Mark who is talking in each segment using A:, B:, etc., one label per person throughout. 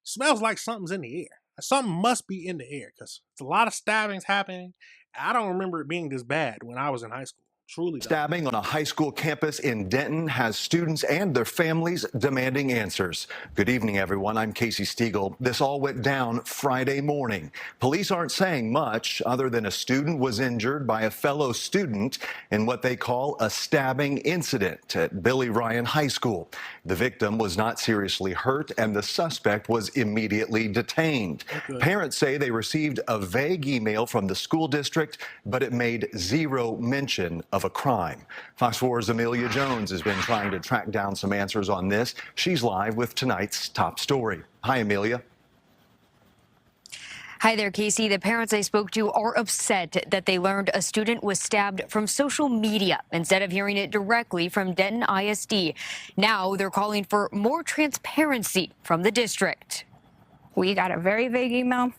A: Smells like something's in the air. Something must be in the air because it's a lot of stabbings happening. I don't remember it being this bad when I was in high school. Truly don't.
B: Stabbing on a high school campus in Denton has students and their families demanding answers. Good evening, everyone. I'm Casey Stiegel. This all went down Friday morning. Police aren't saying much other than a student was injured by a fellow student in what they call a stabbing incident at Billy Ryan High School. The victim was not seriously hurt and the suspect was immediately detained.
A: Okay.
B: Parents say they received a vague email from the school district, but it made zero mention of a crime. Fox 4's Amelia Jones has been trying to track down some answers on this. She's live with tonight's top story. Hi, Amelia.
C: Hi there, Casey. The parents I spoke to are upset that they learned a student was stabbed from social media instead of hearing it directly from Denton ISD. Now they're calling for more transparency from the district.
D: We got a very vague email,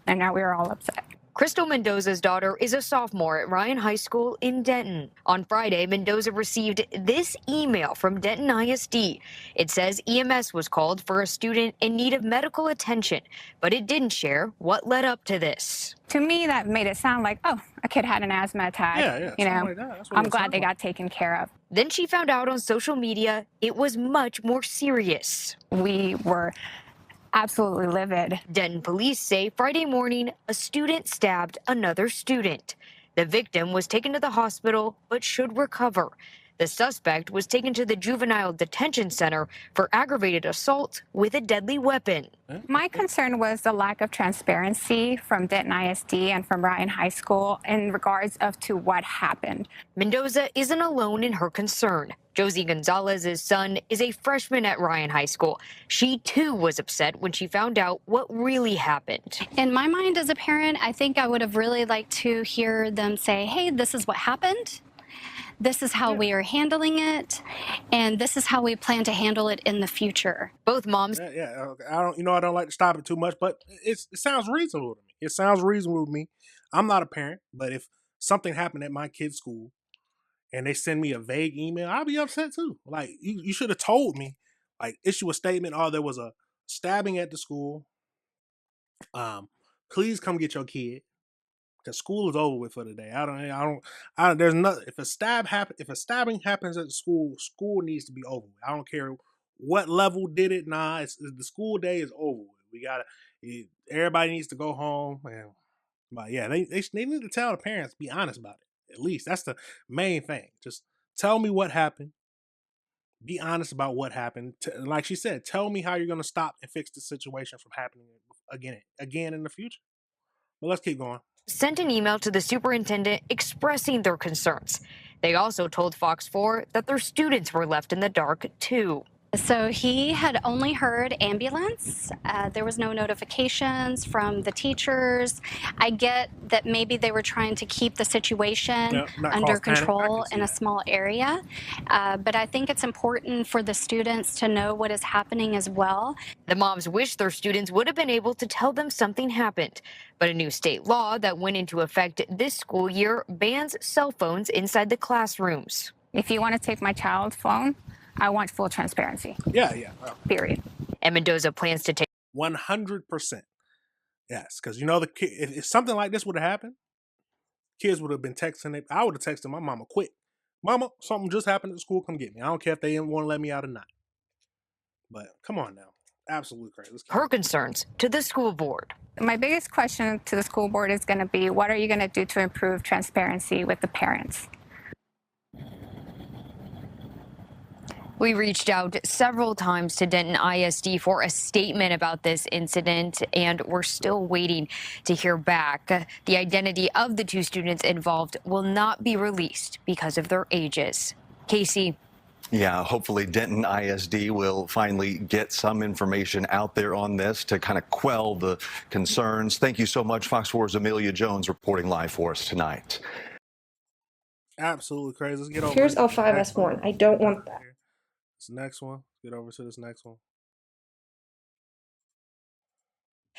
D: and now we are all upset.
C: Crystal Mendoza's daughter is a sophomore at Ryan High School in Denton. On Friday, Mendoza received this email from Denton ISD. It says EMS was called for a student in need of medical attention, but it didn't share what led up to this.
D: To me, that made it sound like, oh, a kid had an asthma attack.
A: Yeah,
D: you know,
A: like that.
D: I'm glad they got taken care of.
C: Then she found out on social media it was much more serious.
D: We were absolutely livid.
C: Denton police say Friday morning, a student stabbed another student. The victim was taken to the hospital but should recover. The suspect was taken to the juvenile detention center for aggravated assault with a deadly weapon.
D: My concern was the lack of transparency from Denton ISD and from Ryan High School in regards to what happened.
C: Mendoza isn't alone in her concern. Josie Gonzalez's son is a freshman at Ryan High School. She too was upset when she found out what really happened.
E: In my mind as a parent, I think I would have really liked to hear them say, hey, this is what happened. This is how we are handling it, and this is how we plan to handle it in the future.
C: Both moms.
A: I don't like to stop it too much, but it sounds reasonable to me. It sounds reasonable to me. I'm not a parent, but if something happened at my kid's school and they send me a vague email, I'll be upset too. Like, you should have told me, like, issue a statement, oh, there was a stabbing at the school. Please come get your kid. Because school is over with for the day. There's nothing. If a stabbing happens at the school needs to be over with. I don't care what level did it. Nah, the school day is over with. Everybody needs to go home. But yeah, they need to tell the parents, be honest about it. At least that's the main thing. Just tell me what happened. Be honest about what happened. Like she said, tell me how you're going to stop and fix the situation from happening again in the future. But let's keep going.
C: Sent an email to the superintendent expressing their concerns. They also told Fox 4 that their students were left in the dark, too.
E: So he had only heard ambulance. There was no notifications from the teachers. I get that maybe they were trying to keep the situation under control in a small area. But I think it's important for the students to know what is happening as well.
C: The moms wish their students would have been able to tell them something happened. But a new state law that went into effect this school year bans cell phones inside the classrooms.
D: If you want to take my child's phone, I want full transparency.
A: Yeah.
D: Period.
C: And Mendoza plans to take
A: 100%. Yes, because if something like this would have happened, kids would have been texting it. I would have texted my mama quick. Mama, something just happened at school. Come get me. I don't care if they didn't want to let me out or not. But come on now. Absolutely crazy.
C: Her concerns to the school board.
D: My biggest question to the school board is going to be, what are you going to do to improve transparency with the parents?
C: We reached out several times to Denton ISD for a statement about this incident, and we're still waiting to hear back. The identity of the two students involved will not be released because of their ages. Casey.
B: Yeah, hopefully Denton ISD will finally get some information out there on this to kind of quell the concerns. Thank you so much, Fox 4's Amelia Jones reporting live for us tonight.
A: Absolutely crazy. Let's get over.
F: Here's L5S1. I don't want that.
A: This next one. Get over to this next one.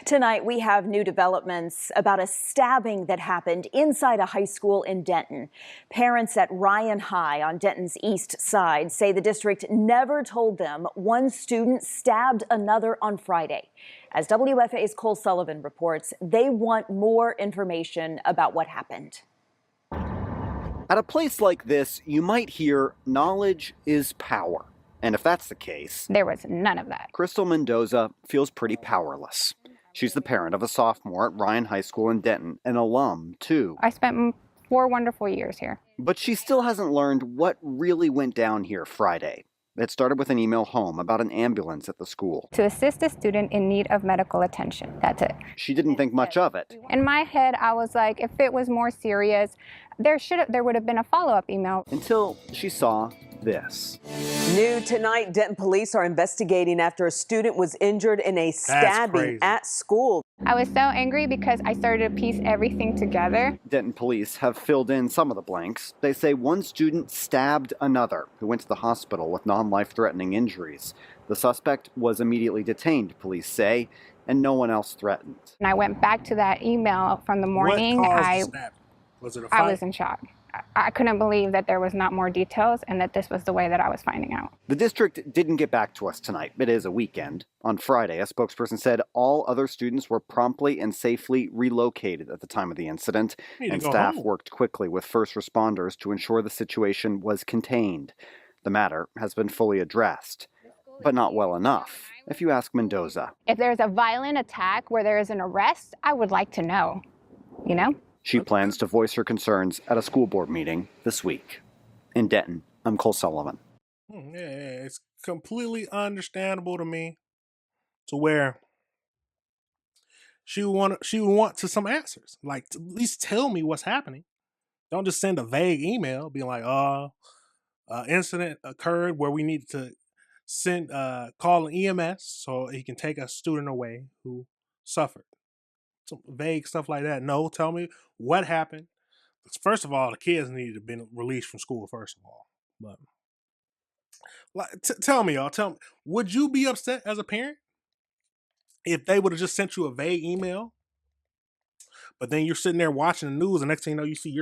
G: Tonight, we have new developments about a stabbing that happened inside a high school in Denton. Parents at Ryan High on Denton's east side say the district never told them one student stabbed another on Friday. As WFA's Cole Sullivan reports, they want more information about what happened.
H: At a place like this, you might hear knowledge is power. And if that's the case,
D: there was none of that.
H: Crystal Mendoza feels pretty powerless. She's the parent of a sophomore at Ryan High School in Denton, an alum, too.
D: I spent 4 wonderful years here.
H: But she still hasn't learned what really went down here Friday. It started with an email home about an ambulance at the school.
D: To assist a student in need of medical attention. That's it.
H: She didn't think much of it.
D: In my head, I was like, if it was more serious, there would have been a follow-up email.
H: Until she saw this.
I: New tonight, Denton police are investigating after a student was injured in a stabbing at school.
D: I was so angry because I started to piece everything together.
H: Denton police have filled in some of the blanks. They say one student stabbed another who went to the hospital with non-life-threatening injuries. The suspect was immediately detained, police say, and no one else threatened.
D: And I went back to that email from the morning.
A: What caused the stabbing? Was it a fight?
D: I was in shock. I couldn't believe that there was not more details and that this was the way that I was finding out.
H: The district didn't get back to us tonight. It is a weekend. On Friday, a spokesperson said all other students were promptly and safely relocated at the time of the incident, and staff worked quickly with first responders to ensure the situation was contained. The matter has been fully addressed, but not well enough, if you ask Mendoza.
D: If there's a violent attack where there is an arrest, I would like to know, you know?
H: She plans to voice her concerns at a school board meeting this week. In Denton, I'm Cole Sullivan.
A: Yeah, it's completely understandable to me to where she would want to some answers. Like, to at least tell me what's happening. Don't just send a vague email being like, incident occurred where we need to call an EMS so he can take a student away who suffered. Some vague stuff like that. No, tell me what happened. First of all, the kids needed to have been released from school, first of all. But tell me, would you be upset as a parent if they would have just sent you a vague email? But then you're sitting there watching the news, and next thing you know, you see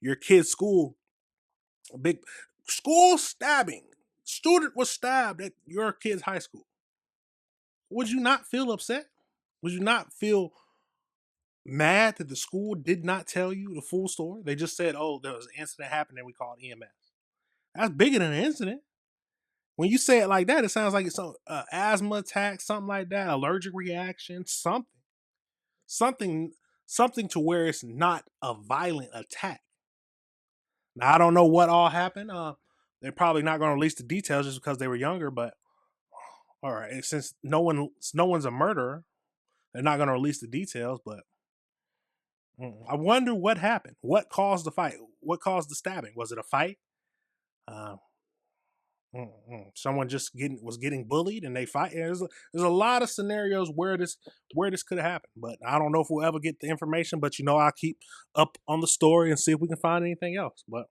A: your kid's school, a big school stabbing. Student was stabbed at your kid's high school. Would you not feel upset? Would you not feel mad that the school did not tell you the full story? They just said, oh, there was an incident happened and we called EMS. That's bigger than an incident. When you say it like that, it sounds like it's some asthma attack, something like that, allergic reaction, something to where it's not a violent attack. Now, I don't know what all happened. They're probably not going to release the details just because they were younger, but all right, since no one's a murderer, they're not going to release the details, but I wonder what happened. What caused the fight? What caused the stabbing? Was it a fight? Someone just was getting bullied and they fight. There's a lot of scenarios where this could have happened, but I don't know if we'll ever get the information. But I'll keep up on the story and see if we can find anything else. But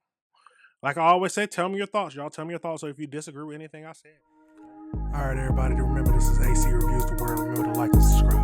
A: like I always say, tell me your thoughts, y'all. Tell me your thoughts. So if you disagree with anything I said. All right, everybody. Remember, this is AC Reviews the Word. Remember to like and subscribe.